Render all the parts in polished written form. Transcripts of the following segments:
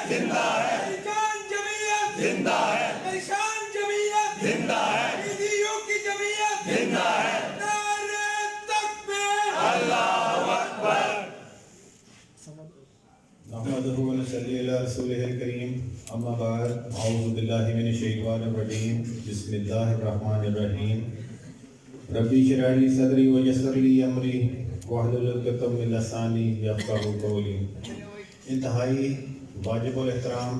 زندہ ہے پریشان جمعیت زندہ ہے پریشان جمعیت زندہ ہے عیدیوں کی جمعیت زندہ ہے نعرہ تکبیر اللہ اکبر نحمده ونصلي على رسوله الكريم اما بعد اعوذ بالله من الشیطان الرجیم بسم اللہ الرحمن الرحیم ربی اشرح لي صدری ویسر لي امری واحلل عقدۃ من لسانی یفقهوا قولی. انتہائی واجب الاحترام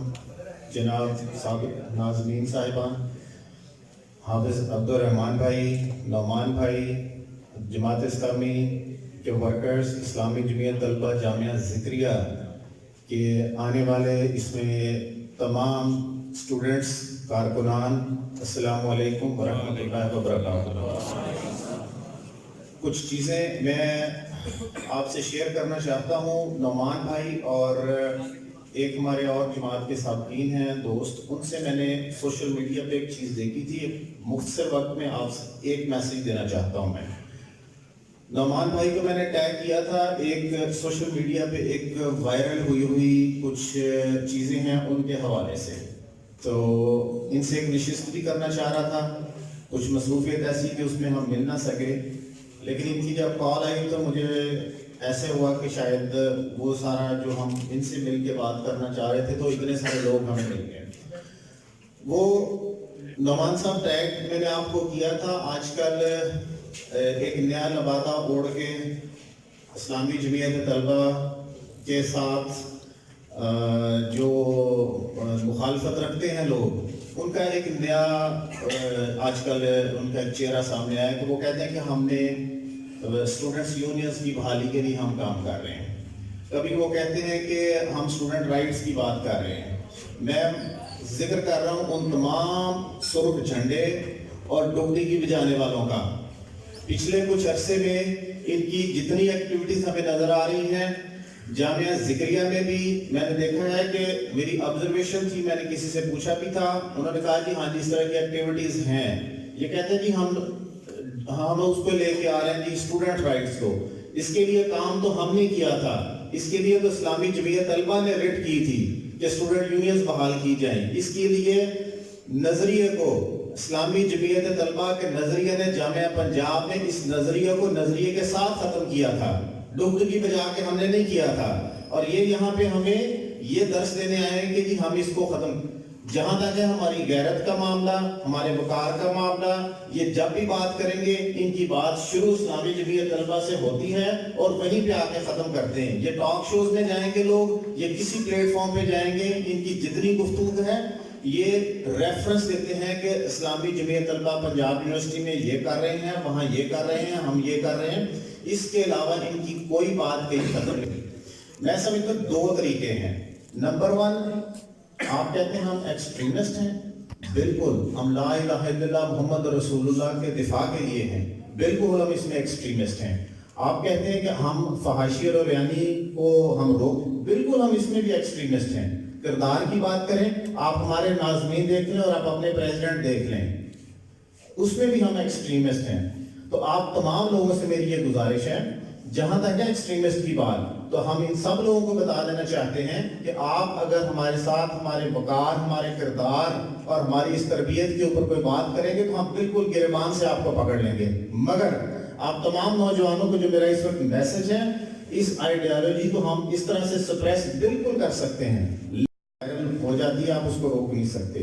جناب سابق ناظمین صاحبان، حافظ عبدالرحمن بھائی، نعمان بھائی، جماعت اسلامی کے ورکرز، اسلامی جمعیت طلبہ جامعہ ذکریہ کہ آنے والے اس میں تمام اسٹوڈنٹس، کارکنان، السلام علیکم ورحمۃ اللہ وبرکاتہ. کچھ چیزیں میں آپ سے شیئر کرنا چاہتا ہوں. نعمان بھائی اور ایک ہمارے اور جماعت کے سابقین ہیں دوست، ان سے میں نے سوشل میڈیا پہ ایک چیز دیکھی تھی. ایک مختصر وقت میں آپ سے ایک میسیج دینا چاہتا ہوں. میں نعمان بھائی کو میں نے ٹیگ کیا تھا. ایک سوشل میڈیا پہ ایک وائرل ہوئی کچھ چیزیں ہیں ان کے حوالے سے، تو ان سے ایک نشست بھی کرنا چاہ رہا تھا. کچھ مصروفیت ایسی کہ اس میں ہم مل نہ سکے، لیکن ان کی جب کال آئی تو مجھے ایسے ہوا کہ شاید وہ سارا جو ہم ان سے مل کے بات کرنا چاہ رہے تھے تو اتنے سارے لوگ ہمیں مل گئے. وہ نعمان صاحب ٹیگ میں نے آپ کو کیا تھا. آج کل ایک نیا لبادہ اوڑھ کے اسلامی جمعیت طلبہ کے ساتھ جو مخالفت رکھتے ہیں لوگ، ان کا ایک نیا آج کل ان کا ایک چہرہ سامنے آیا کہ وہ کہتے ہیں کہ ہم نے اسٹوڈنٹس یونینز کی بحالی کے لیے ہم کام کر رہے ہیں. کبھی وہ کہتے ہیں کہ ہم اسٹوڈنٹ رائٹس کی بات کر رہے ہیں. میں ذکر کر رہا ہوں ان تمام سرخ جھنڈے اور ڈبڈی کی بجانے والوں کا. پچھلے کچھ عرصے میں ان کی جتنی ایکٹیویٹیز ہمیں نظر آ رہی ہیں، جامعہ ذکریہ میں بھی میں نے دیکھا ہے کہ میری آبزرویشن تھی، میں نے کسی سے پوچھا بھی تھا، انہوں نے کہا کہ ہاں جی اس طرح کی ایکٹیویٹیز ہیں. یہ کہتے ہیں کہ ہم اس کو لے کے آ رہے ہیں جی اسٹوڈنٹ رائٹس کو. اس کے لیے کام تو ہم نے کیا تھا، اس کے لیے تو اسلامی جمعیت طلبہ نے رٹ کی تھی کہ اسٹوڈنٹ یونینز بحال کی جائیں. اس کے لیے نظریے کو اسلامی جمعیت طلبہ کے نظریے نے جامعہ پنجاب میں اس نظریے کو نظریے کے ساتھ ختم کیا تھا. ڈبڈی بجا کے ہم نے نہیں کیا تھا. اور یہ یہاں پہ ہمیں یہ درس دینے آئے ہیں کہ جی ہم اس کو ختم، جہاں تک ہے ہماری غیرت کا معاملہ، ہمارے وقار کا معاملہ، یہ جب بھی بات کریں گے ان کی بات شروع اسلامی جمعیت طلبہ سے ہوتی ہے اور وہیں پہ آ کے ختم کرتے ہیں. یہ ٹاک شوز میں جائیں گے لوگ، یہ کسی پلیٹ فارم پہ جائیں گے، ان کی جتنی گفتگو ہے یہ ریفرنس دیتے ہیں کہ اسلامی جمعیت طلبہ پنجاب یونیورسٹی میں یہ کر رہے ہیں، وہاں یہ کر رہے ہیں، ہم یہ کر رہے ہیں. اس کے علاوہ ان کی کوئی بات کہیں ختم نہیں. میں سمجھتا ہوں دو طریقے ہیں. نمبر 1، آپ کہتے ہیں ہم ایکسٹریمسٹ ہیں. بالکل ہم لا الہ الا اللہ محمد رسول اللہ کے دفاع کے لیے ہیں، بالکل ہم اس میں ایکسٹریمسٹ ہیں. آپ کہتے ہیں کہ ہم فحاشی اور عریانی کو ہم روک، بالکل ہم اس میں بھی ایکسٹریمسٹ ہیں. کردار کی بات کریں، آپ ہمارے ناظمین دیکھ لیں اور آپ اپنے پریزیڈنٹ دیکھ لیں، اس میں بھی ہم ایکسٹریمسٹ ہیں. تو آپ تمام لوگوں سے میری یہ گزارش ہے، جہاں تک ہے ایکسٹریمسٹ کی بات، تو ہم ان سب لوگوں کو بتا دینا چاہتے ہیں کہ آپ اگر ہمارے ساتھ ہمارے وقار، ہمارے کردار اور ہماری اس تربیت کے اوپر کوئی بات کریں گے تو ہم بالکل گریبان سے آپ کو پکڑ لیں گے. مگر آپ تمام نوجوانوں کو جو میرا اس وقت میسج ہے، اس آئیڈیالوجی کو ہم اس طرح سے سپریس بالکل کر سکتے ہیں، ہو جاتی ہے، آپ اس کو روک نہیں سکتے.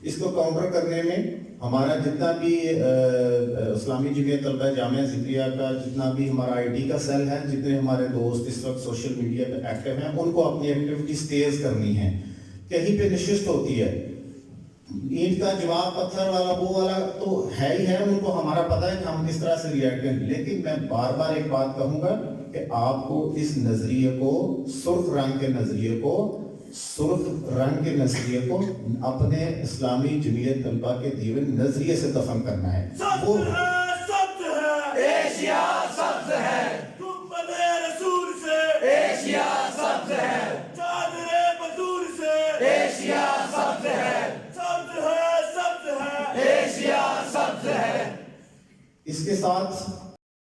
اس کو کاؤنٹر کرنے میں ہمارا جتنا بھی اسلامی جمعیت طلبہ جامعہ ذکریہ کا جتنا بھی ہمارا آئی ٹی کا سیل ہے، جتنے ہمارے دوست اس وقت سوشل میڈیا پہ ایکٹیو ہیں، ان کو اپنی ایکٹیویٹیز تیز کرنی ہے. کہیں پہ نشست ہوتی ہے، اینٹ کا جواب پتھر والا وہ والا تو ہے ہی ہے، ان کو ہمارا پتہ ہے کہ ہم کس طرح سے ریئیکٹ کریں. لیکن میں بار بار ایک بات کہوں گا کہ آپ کو اس نظریے کو، سرخ رنگ کے نظریے کو، اپنے اسلامی جمعیت طلبہ کے دیے نظریے سے دفن کرنا ہے. وہ سبز ہے ایشیا، سبز ہے گنبد رسول سے ایشیا، سبز ہے چادر بدور سے ایشیا، سبز ہے، سبز ہے، سبز ہے ایشیا، سبز ہے. اس کے ساتھ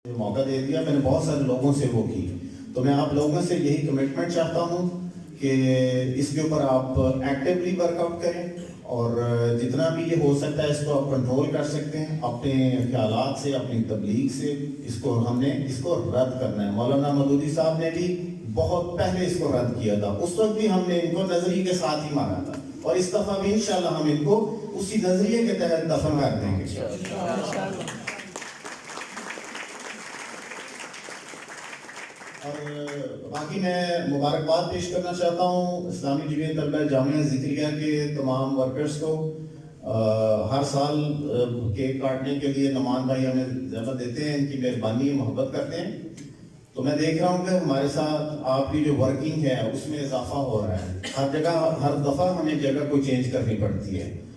موقع دے دیا میں نے بہت سارے لوگوں سے وہ کی، تو میں آپ لوگوں سے یہی کمٹمنٹ چاہتا ہوں کہ اس کے اوپر آپ ایکٹیولی ورک آؤٹ کریں اور جتنا بھی یہ ہو سکتا ہے اس کو آپ کنٹرول کر سکتے ہیں اپنے خیالات سے، اپنی تبلیغ سے. ہم نے اس کو رد کرنا ہے. مولانا مودودی صاحب نے بھی بہت پہلے اس کو رد کیا تھا، اس وقت بھی ہم نے ان کو نظریے کے ساتھ ہی مارا تھا، اور اس دفعہ بھی انشاءاللہ ہم ان کو اسی نظریے کے تحت دفن کر دیں گے. اور باقی میں مبارکباد پیش کرنا چاہتا ہوں اسلامی جمعیت طلبہ جامعہ ذکریہ کے تمام ورکرز کو. ہر سال کیک کاٹنے کے لیے نعمان بھائی ہمیں زحمت دیتے ہیں، ان کی مہربانی محبت کرتے ہیں. تو میں دیکھ رہا ہوں کہ ہمارے ساتھ آپ کی جو ورکنگ ہے اس میں اضافہ ہو رہا ہے. ہر جگہ ہر دفعہ ہمیں جگہ کو چینج کرنی پڑتی ہے.